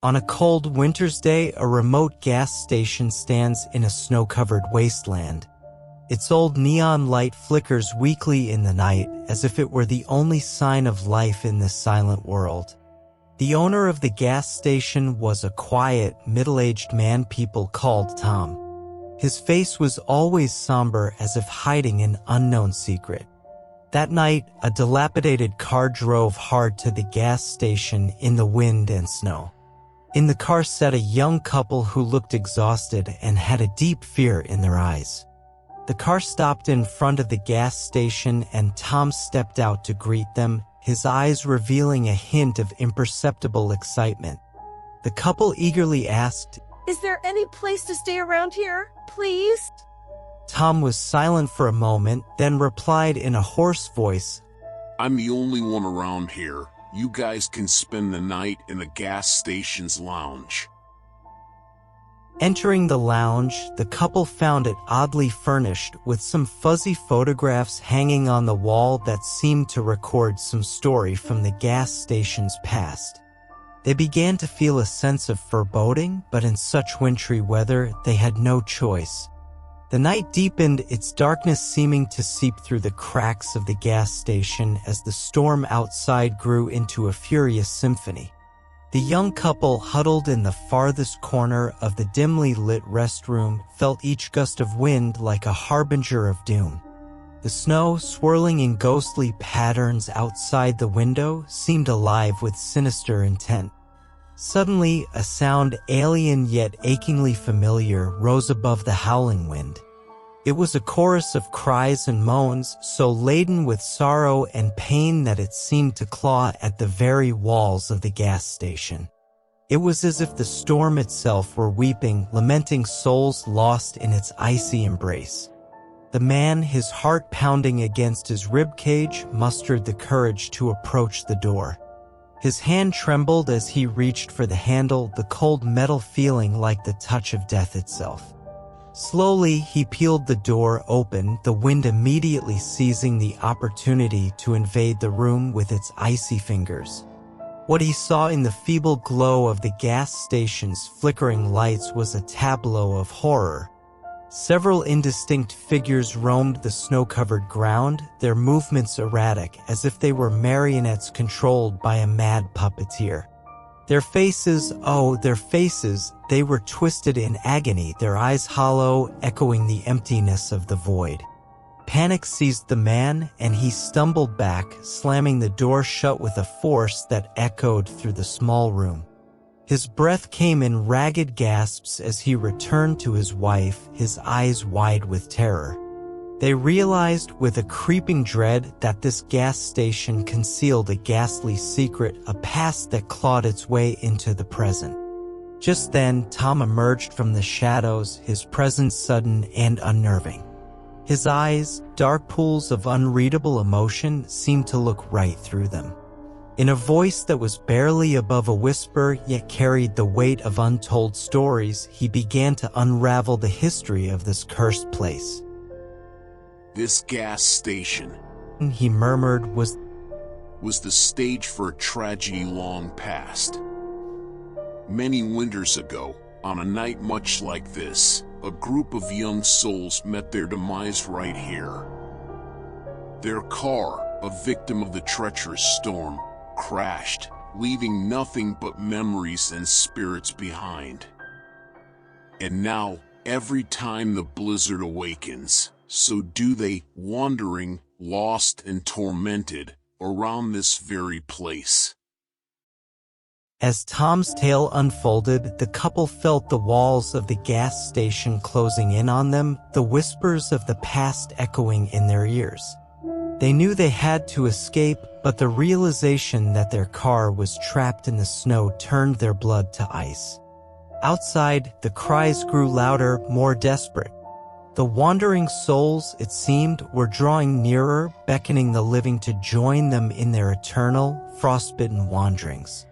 On a cold winter's day, a remote gas station stands in a snow-covered wasteland. Its old neon light flickers weakly in the night, as if it were the only sign of life in this silent world. The owner of the gas station was a quiet, middle-aged man people called Tom. His face was always somber, as if hiding an unknown secret. That night, a dilapidated car drove hard to the gas station in the wind and snow. In the car sat a young couple who looked exhausted and had a deep fear in their eyes. The car stopped in front of the gas station and Tom stepped out to greet them, his eyes revealing a hint of imperceptible excitement. The couple eagerly asked, "Is there any place to stay around here, please?" Tom was silent for a moment, then replied in a hoarse voice, "I'm the only one around here. You guys can spend the night in the gas station's lounge." Entering the lounge, the couple found it oddly furnished, with some fuzzy photographs hanging on the wall that seemed to record some story from the gas station's past. They began to feel a sense of foreboding, but in such wintry weather, they had no choice. The night deepened, its darkness seeming to seep through the cracks of the gas station as the storm outside grew into a furious symphony. The young couple, huddled in the farthest corner of the dimly lit restroom, felt each gust of wind like a harbinger of doom. The snow, swirling in ghostly patterns outside the window, seemed alive with sinister intent. Suddenly, a sound alien yet achingly familiar rose above the howling wind. It was a chorus of cries and moans, so laden with sorrow and pain that it seemed to claw at the very walls of the gas station. It was as if the storm itself were weeping, lamenting souls lost in its icy embrace. The man, his heart pounding against his ribcage, mustered the courage to approach the door. His hand trembled as he reached for the handle, the cold metal feeling like the touch of death itself. Slowly, he peeled the door open, the wind immediately seizing the opportunity to invade the room with its icy fingers. What he saw in the feeble glow of the gas station's flickering lights was a tableau of horror. Several indistinct figures roamed the snow-covered ground, their movements erratic, as if they were marionettes controlled by a mad puppeteer. Their faces, they were twisted in agony, their eyes hollow, echoing the emptiness of the void. Panic seized the man, and he stumbled back, slamming the door shut with a force that echoed through the small room. His breath came in ragged gasps as he returned to his wife, his eyes wide with terror. They realized with a creeping dread that this gas station concealed a ghastly secret, a past that clawed its way into the present. Just then, Tom emerged from the shadows, his presence sudden and unnerving. His eyes, dark pools of unreadable emotion, seemed to look right through them. In a voice that was barely above a whisper, yet carried the weight of untold stories, he began to unravel the history of this cursed place. "This gas station," he murmured, was the stage for a tragedy long past. Many winters ago, on a night much like this, a group of young souls met their demise right here. Their car, a victim of the treacherous storm, crashed, leaving nothing but memories and spirits behind. And now, every time the blizzard awakens, so do they, wandering, lost and tormented, around this very place. As Tom's tale unfolded, the couple felt the walls of the gas station closing in on them, the whispers of the past echoing in their ears. They knew they had to escape, but the realization that their car was trapped in the snow turned their blood to ice. Outside, the cries grew louder, more desperate. The wandering souls, it seemed, were drawing nearer, beckoning the living to join them in their eternal, frostbitten wanderings.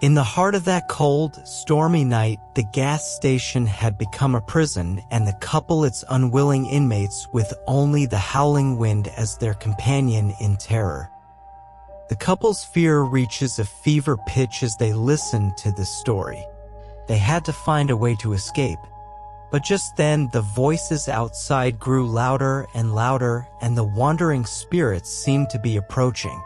In the heart of that cold, stormy night, the gas station had become a prison, and the couple its unwilling inmates with only the howling wind as their companion in terror. The couple's fear reaches a fever pitch as they listen to this story. They had to find a way to escape. But just then, the voices outside grew louder and louder, and the wandering spirits seemed to be approaching.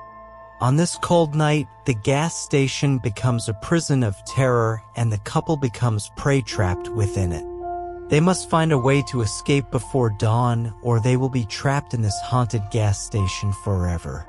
On this cold night, the gas station becomes a prison of terror, and the couple becomes prey trapped within it. They must find a way to escape before dawn, or they will be trapped in this haunted gas station forever.